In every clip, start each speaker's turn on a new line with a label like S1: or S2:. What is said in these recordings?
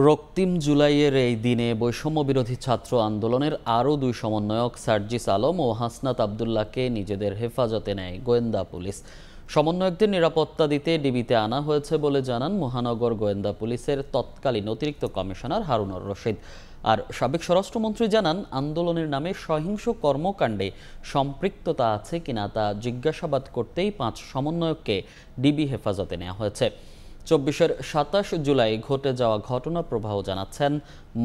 S1: রক্তিম জুলাইয়ের এই দিনে বৈষম্য বিরোধী ছাত্র আন্দোলনের আরও দুই সমন্বয়ক সার্জিস আলম ও হাসনাত আবদুল্লাহকে নিজেদের হেফাজতে নেয় গোয়েন্দা পুলিশ। সমন্বয়কদের নিরাপত্তা দিতে ডিবিতে আনা হয়েছে বলে জানান মহানগর গোয়েন্দা পুলিশের তৎকালীন অতিরিক্ত কমিশনার হারুনুর রশিদ। আর সাবেক স্বরাষ্ট্রমন্ত্রী জানান, আন্দোলনের নামে সহিংস কর্মকাণ্ডে সম্পৃক্ততা আছে কিনা তা জিজ্ঞাসাবাদ করতেই 5 সমন্বয়ককে ডিবি হেফাজতে নেওয়া হয়েছে। 24-এর 27 জুলাই ঘটে যাওয়া ঘটনা প্রবাহ জানাচ্ছেন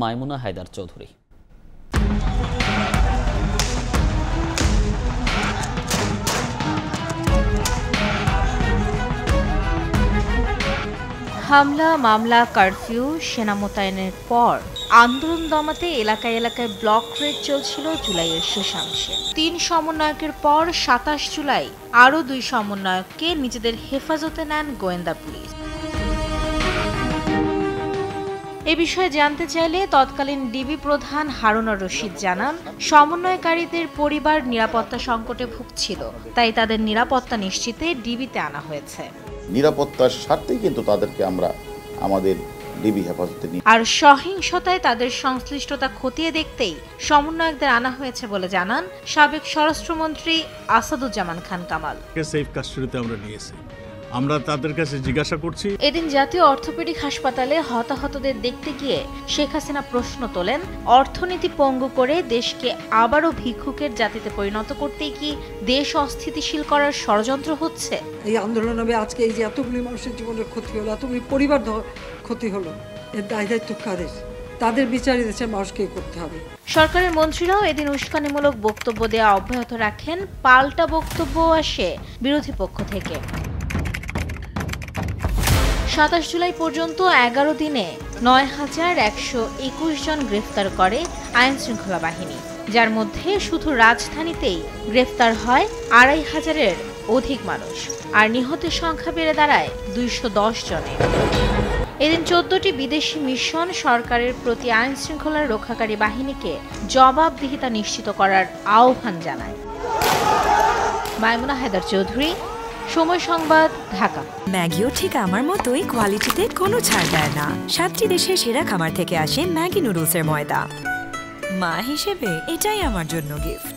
S1: মাইমুনা হায়দার চৌধুরী।
S2: হামলা, মামলা, কারফিউ, সেনা মোতায়েনের পর আন্দোলন দমাতে এলাকায় এলাকায় ব্লক রেড চলছিল জুলাইয়ের শেষাংশে। 3 সমন্বয়কের পর 27 জুলাই আরও 2 সমন্বয়ককে নিজেদের হেফাজতে নেন গোয়েন্দা পুলিশ। এ বিষয়ে জানতে চাইলে তৎকালীন ডিবি প্রধান হারুনুর রশিদ জানান, সমন্বয়কারীদের পরিবার নিরাপত্তা সংকটে ভুগছিল, তাই তাদের নিরাপত্তা নিশ্চিতে ডিবিতে আনা হয়েছে।
S3: নিরাপত্তার স্বার্থেই কিন্তু তাদেরকে আমরা আমাদের ডিবি হেফাজতে নিই।
S2: আর সহিংসতায় তাদের সংশ্লিষ্টতা খতিয়ে দেখতেই সমন্বয়কদের আনা হয়েছে বলে জানান সাবেক স্বরাষ্ট্রমন্ত্রী আসাদুজ্জামান খান কামাল।
S4: সেফ কাস্টডিতে আমরা নিয়েছি, আমরা তাদের কাছে জিজ্ঞাসা করছি।
S2: এদিন জাতীয় অর্থোপেডিক হাসপাতালে হতাহতদের দেখতে গিয়ে শেখ হাসিনা প্রশ্ন তোলেন, অর্থনীতি পঙ্গু করে দেশকে আবারও ভিক্ষুকের জাতিতে পরিণত করতেই কি দেশ অস্থিতিশীল করার ষড়যন্ত্র হচ্ছে?
S5: এই আন্দোলন হবে আজকে এই যে এতগুলি মানুষের জীবনের ক্ষতি হলো, এতগুলি পরিবার ক্ষতি হলো, এর দায় দায়িত্ব কাদের? তাদের বিচার দেশের মানুষকে করতে হবে।
S2: সরকারের মন্ত্রীরাও এদিন উস্কানিমূলক বক্তব্য দেওয়া অব্যাহত রাখেন, পাল্টা বক্তব্য আসে বিরোধী পক্ষ থেকে। 27 জুলাই পর্যন্ত 11 দিনে ৯,১২১ জন গ্রেফতার করে আইন শৃঙ্খলা বাহিনী, যার মধ্যে শুধু রাজধানীতেই গ্রেফতার হয় ২,৫০০-এর অধিক মানুষ, আর নিহতের সংখ্যা বেড়ে দাঁড়ায় ২১০ জনে। এদিন 14টি বিদেশি মিশন সরকারের প্রতি আইন শৃঙ্খলার রক্ষাকারী বাহিনীকে জবাবদিহিতা নিশ্চিত করার আহ্বান জানায়। মাইমুনা হায়দার চৌধুরী, সময় সংবাদ, ঢাকা।
S6: ম্যাগিও ঠিক আমার মতোই কোয়ালিটিতে কোনো ছাড় দেয় না। 7টি দেশের সেরা খামার থেকে আসে ম্যাগি নুডলসের ময়দা। মা হিসেবে এটাই আমার জন্য গিফট।